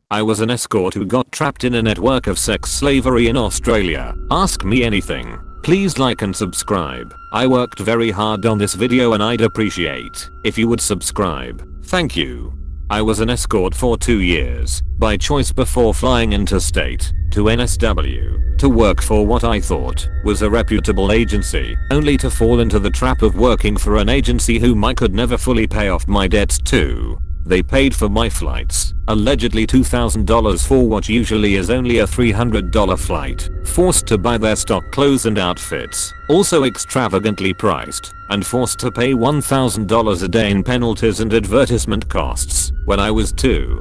I was an escort who got trapped in a network of sex slavery in Australia. Ask me anything. Please like and subscribe. I worked very hard on this video and I'd appreciate if you would subscribe. Thank you. I was an escort for 2 years, by choice before flying interstate, to NSW, to work for what I thought was a reputable agency, only to fall into the trap of working for an agency whom I could never fully pay off my debts to. They paid for my flights, allegedly $2,000 for what usually is only a $300 flight, forced to buy their stock clothes and outfits, also extravagantly priced, and forced to pay $1,000 a day in penalties and advertisement costs when I was too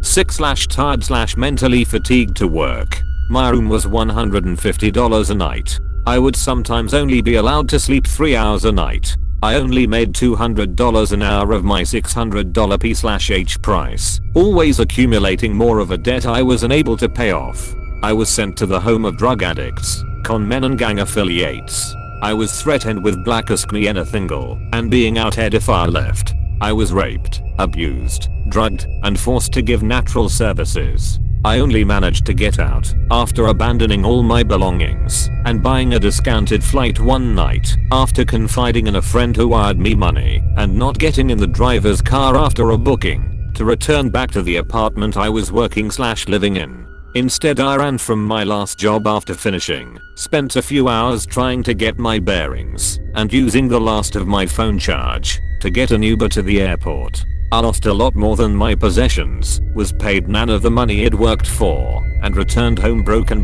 sick/tired/mentally fatigued to work. My room was $150 a night. I would sometimes only be allowed to sleep 3 hours a night. I only made $200 an hour of my $600 P/H price, always accumulating more of a debt I was unable to pay off. I was sent to the home of drug addicts, con men and gang affiliates. I was threatened with blackest me anything and being outed if I left. I was raped, abused, drugged, and forced to give natural services. I only managed to get out after abandoning all my belongings and buying a discounted flight one night after confiding in a friend who wired me money and not getting in the driver's car after a booking to return back to the apartment I was working/living in. Instead, I ran from my last job after finishing, spent a few hours trying to get my bearings and using the last of my phone charge to get an Uber to the airport. I lost a lot more than my possessions, was paid none of the money I'd worked for, and returned home broken.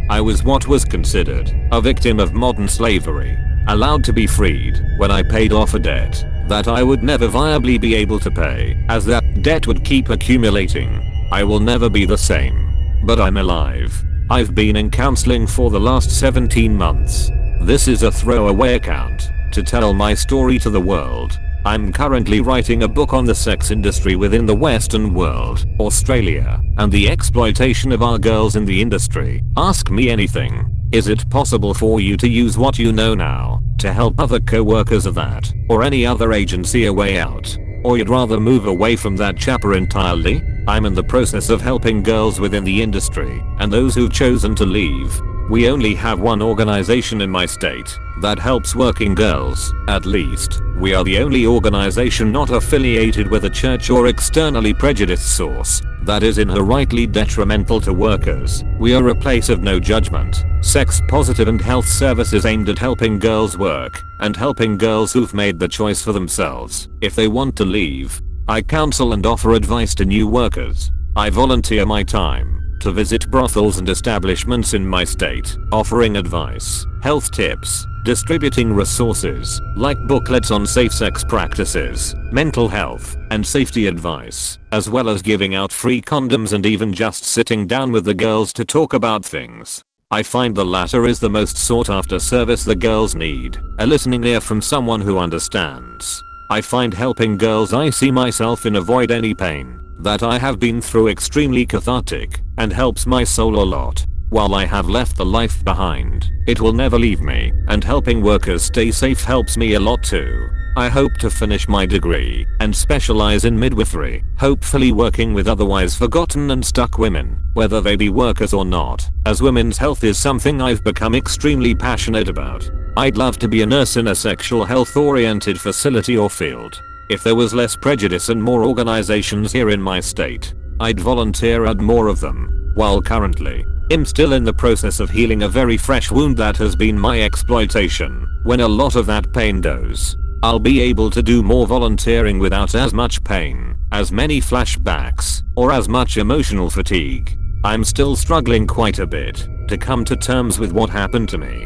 I was what was considered a victim of modern slavery, allowed to be freed when I paid off a debt that I would never viably be able to pay, as that debt would keep accumulating. I will never be the same. But I'm alive. I've been in counseling for the last 17 months. This is a throwaway account to tell my story to the world. I'm currently writing a book on the sex industry within the Western world, Australia, and the exploitation of our girls in the industry. Ask me anything. Is it possible for you to use what you know now to help other co-workers of that or any other agency a way out? Or you'd rather move away from that chapter entirely? I'm in the process of helping girls within the industry and those who've chosen to leave. We only have one organization in my state that helps working girls, at least. We are the only organization not affiliated with a church or externally prejudiced source that is inherently detrimental to workers. We are a place of no judgment, sex positive and health services aimed at helping girls work and helping girls who've made the choice for themselves. If they want to leave, I counsel and offer advice to new workers. I volunteer my time to visit brothels and establishments in my state, offering advice, health tips, distributing resources like booklets on safe sex practices, mental health, and safety advice, as well as giving out free condoms and even just sitting down with the girls to talk about things. I find the latter is the most sought after service the girls need, a listening ear from someone who understands. I find helping girls I see myself in avoid any pain that I have been through extremely cathartic and helps my soul a lot. While I have left the life behind, it will never leave me, and helping workers stay safe helps me a lot too. I hope to finish my degree and specialize in midwifery, hopefully working with otherwise forgotten and stuck women, whether they be workers or not, as women's health is something I've become extremely passionate about. I'd love to be a nurse in a sexual health oriented facility or field. If there was less prejudice and more organizations here in my state, I'd volunteer at more of them. While currently, I'm still in the process of healing a very fresh wound that has been my exploitation. When a lot of that pain goes, I'll be able to do more volunteering without as much pain, as many flashbacks, or as much emotional fatigue. I'm still struggling quite a bit to come to terms with what happened to me.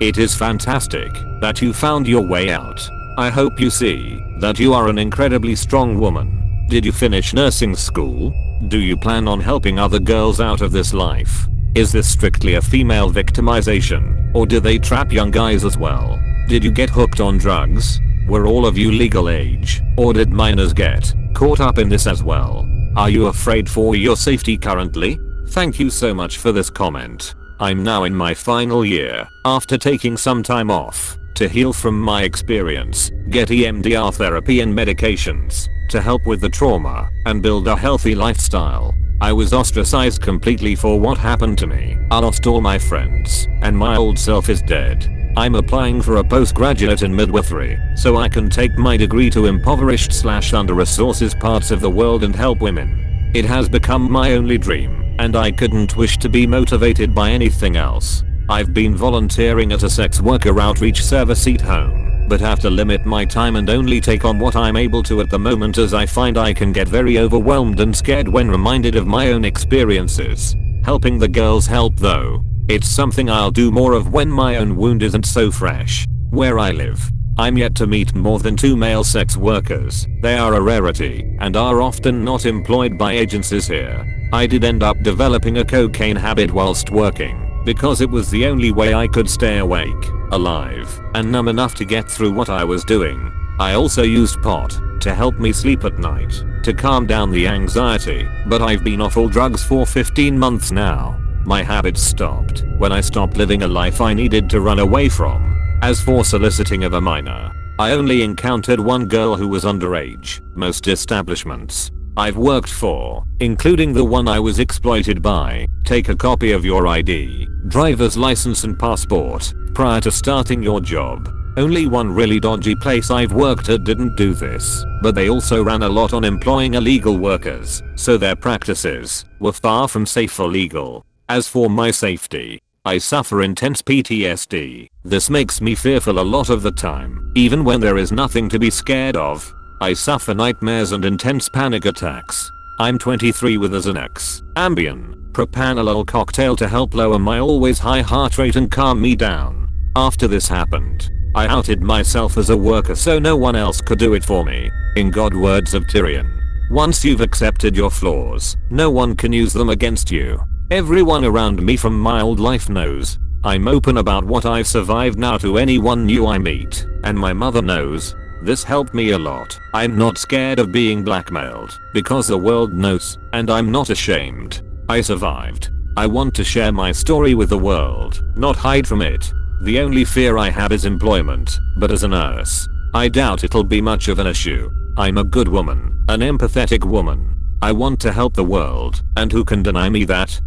It is fantastic that you found your way out. I hope you see that you are an incredibly strong woman. Did you finish nursing school? Do you plan on helping other girls out of this life? Is this strictly a female victimization, or do they trap young guys as well? Did you get hooked on drugs? Were all of you legal age, or did minors get caught up in this as well? Are you afraid for your safety currently? Thank you so much for this comment. I'm now in my final year, after taking some time off to heal from my experience, get EMDR therapy and medications, to help with the trauma, and build a healthy lifestyle. I was ostracized completely for what happened to me. I lost all my friends, and my old self is dead. I'm applying for a postgraduate in midwifery, so I can take my degree to impoverished / under-resourced parts of the world and help women. It has become my only dream, and I couldn't wish to be motivated by anything else. I've been volunteering at a sex worker outreach service at home, but have to limit my time and only take on what I'm able to at the moment, as I find I can get very overwhelmed and scared when reminded of my own experiences. Helping the girls help though. It's something I'll do more of when my own wound isn't so fresh. Where I live, I'm yet to meet more than 2 male sex workers. They are a rarity and are often not employed by agencies here. I did end up developing a cocaine habit whilst working, because it was the only way I could stay awake, alive, and numb enough to get through what I was doing. I also used pot to help me sleep at night, to calm down the anxiety, but I've been off all drugs for 15 months now. My habits stopped when I stopped living a life I needed to run away from. As for soliciting of a minor, I only encountered one girl who was underage. Most establishments I've worked for, including the one I was exploited by, take a copy of your ID, driver's license and passport prior to starting your job. Only one really dodgy place I've worked at didn't do this, but they also ran a lot on employing illegal workers, so their practices were far from safe or legal. As for my safety, I suffer intense PTSD. This makes me fearful a lot of the time, even when there is nothing to be scared of. I suffer nightmares and intense panic attacks. I'm 23 with a Xanax, Ambien, propranolol cocktail to help lower my always high heart rate and calm me down. After this happened, I outed myself as a worker so no one else could do it for me. In God words of Tyrion, once you've accepted your flaws, no one can use them against you. Everyone around me from my old life knows I'm open about what I've survived now to anyone new I meet, and my mother knows. This helped me a lot. I'm not scared of being blackmailed, because the world knows, and I'm not ashamed. I survived. I want to share my story with the world, not hide from it. The only fear I have is employment, but as a nurse, I doubt it'll be much of an issue. I'm a good woman, an empathetic woman. I want to help the world, and who can deny me that?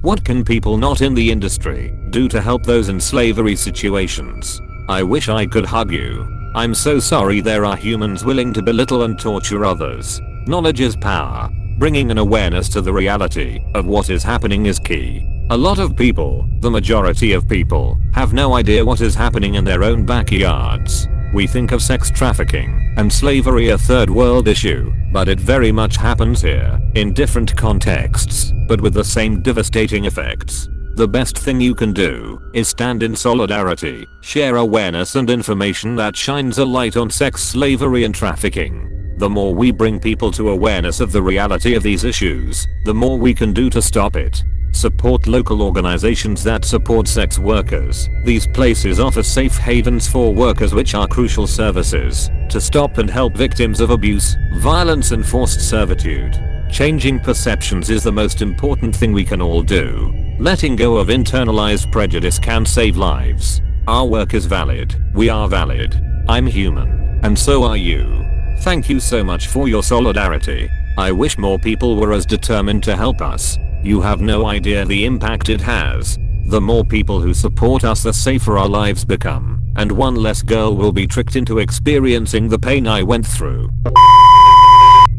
What can people not in the industry do to help those in slavery situations? I wish I could hug you. I'm so sorry there are humans willing to belittle and torture others. Knowledge is power. Bringing an awareness to the reality of what is happening is key. A lot of people, the majority of people, have no idea what is happening in their own backyards. We think of sex trafficking and slavery a third world issue, but it very much happens here, in different contexts, but with the same devastating effects. The best thing you can do is stand in solidarity, share awareness and information that shines a light on sex slavery and trafficking. The more we bring people to awareness of the reality of these issues, the more we can do to stop it. Support local organizations that support sex workers. These places offer safe havens for workers, which are crucial services to stop and help victims of abuse, violence and forced servitude. Changing perceptions is the most important thing we can all do. Letting go of internalized prejudice can save lives. Our work is valid. We are valid. I'm human. And so are you. Thank you so much for your solidarity. I wish more people were as determined to help us. You have no idea the impact it has. The more people who support us, the safer our lives become. And one less girl will be tricked into experiencing the pain I went through.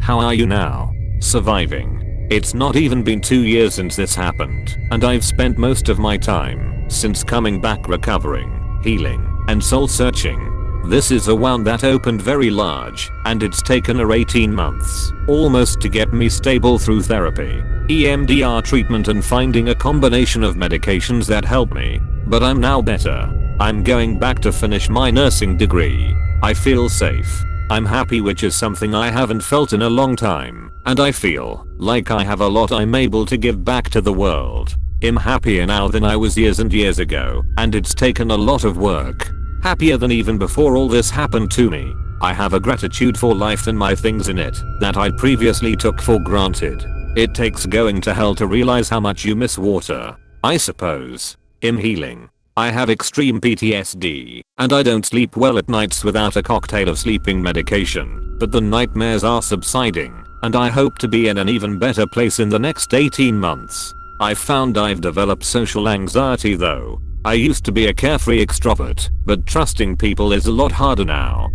How are you now? Surviving. It's not even been 2 years since this happened, and I've spent most of my time since coming back recovering, healing, and soul searching. This is a wound that opened very large, and it's taken her 18 months, almost, to get me stable through therapy, EMDR treatment and finding a combination of medications that help me. But I'm now better. I'm going back to finish my nursing degree. I feel safe. I'm happy, which is something I haven't felt in a long time, and I feel like I have a lot I'm able to give back to the world. I'm happier now than I was years and years ago, and it's taken a lot of work. Happier than even before all this happened to me. I have a gratitude for life and my things in it that I previously took for granted. It takes going to hell to realize how much you miss water, I suppose. I'm healing. I have extreme PTSD, and I don't sleep well at nights without a cocktail of sleeping medication, but the nightmares are subsiding, and I hope to be in an even better place in the next 18 months. I've found I've developed social anxiety though. I used to be a carefree extrovert, but trusting people is a lot harder now.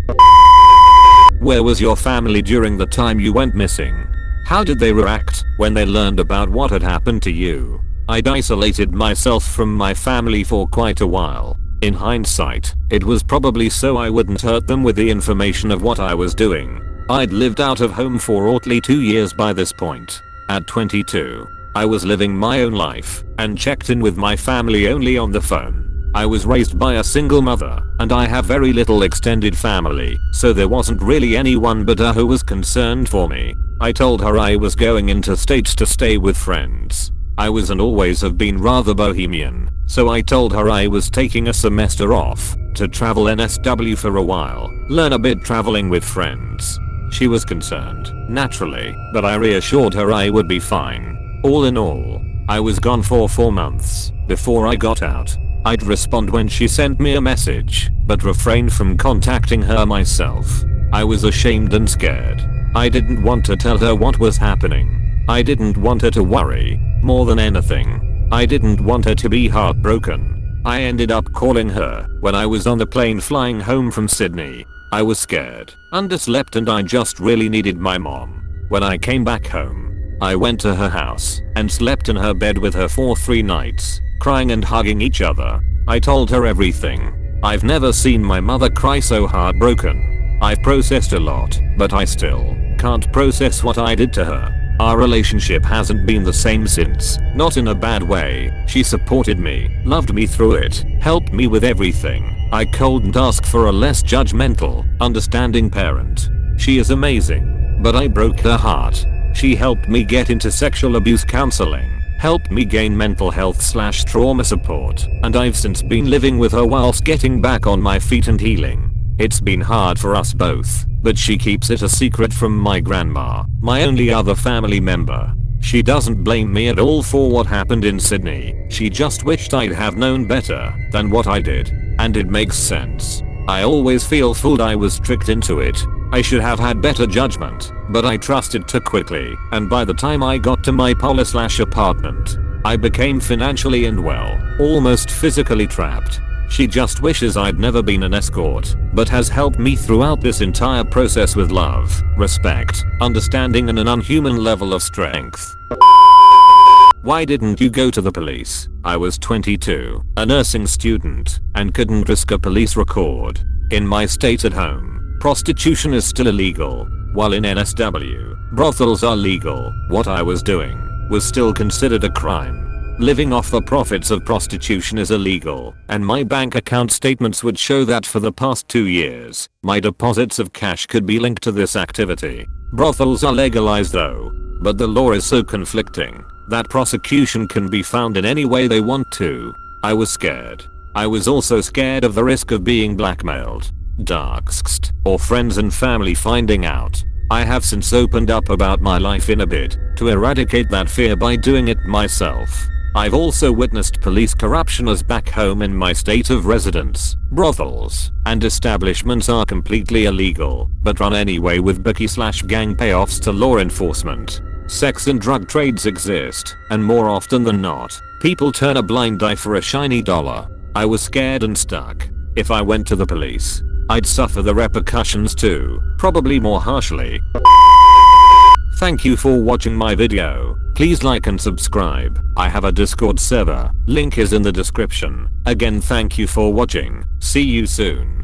Where was your family during the time you went missing? How did they react when they learned about what had happened to you? I'd isolated myself from my family for quite a while. In hindsight, it was probably so I wouldn't hurt them with the information of what I was doing. I'd lived out of home for oddly 2 years by this point. At 22, I was living my own life and checked in with my family only on the phone. I was raised by a single mother, and I have very little extended family, so there wasn't really anyone but her who was concerned for me. I told her I was going into states to stay with friends. I was and always have been rather bohemian, so I told her I was taking a semester off to travel NSW for a while, learn a bit traveling with friends. She was concerned, naturally, but I reassured her I would be fine. All in all, I was gone for 4 months before I got out. I'd respond when she sent me a message, but refrained from contacting her myself. I was ashamed and scared. I didn't want to tell her what was happening. I didn't want her to worry. More than anything, I didn't want her to be heartbroken. I ended up calling her when I was on the plane flying home from Sydney. I was scared, underslept, and I just really needed my mom. When I came back home, I went to her house and slept in her bed with her for 3 nights, crying and hugging each other. I told her everything. I've never seen my mother cry so heartbroken. I've processed a lot, but I still can't process what I did to her. Our relationship hasn't been the same since, not in a bad way. She supported me, loved me through it, helped me with everything. I couldn't ask for a less judgmental, understanding parent. She is amazing, but I broke her heart. She helped me get into sexual abuse counseling, helped me gain mental health/trauma support, and I've since been living with her whilst getting back on my feet and healing. It's been hard for us both, but she keeps it a secret from my grandma, my only other family member. She doesn't blame me at all for what happened in Sydney. She just wished I'd have known better than what I did. And it makes sense. I always feel fooled I was tricked into it. I should have had better judgment, but I trusted too quickly, and by the time I got to my parlor/apartment, I became financially and almost physically trapped. She just wishes I'd never been an escort, but has helped me throughout this entire process with love, respect, understanding, and an unhuman level of strength. Why didn't you go to the police? I was 22, a nursing student, and couldn't risk a police record. In my state at home, prostitution is still illegal, while in NSW, brothels are legal. What I was doing was still considered a crime. Living off the profits of prostitution is illegal, and my bank account statements would show that for the past 2 years, my deposits of cash could be linked to this activity. Brothels are legalized though, but the law is so conflicting that prosecution can be found in any way they want to. I was scared. I was also scared of the risk of being blackmailed, doxxed, or friends and family finding out. I have since opened up about my life in a bid to eradicate that fear by doing it myself. I've also witnessed police corruption as back home in my state of residence. Brothels and establishments are completely illegal, but run anyway with bookie/gang payoffs to law enforcement. Sex and drug trades exist, and more often than not, people turn a blind eye for a shiny dollar. I was scared and stuck. If I went to the police, I'd suffer the repercussions too, probably more harshly. Thank you for watching my video. Please like and subscribe. I have a Discord server. Link is in the description. Again, thank you for watching. See you soon.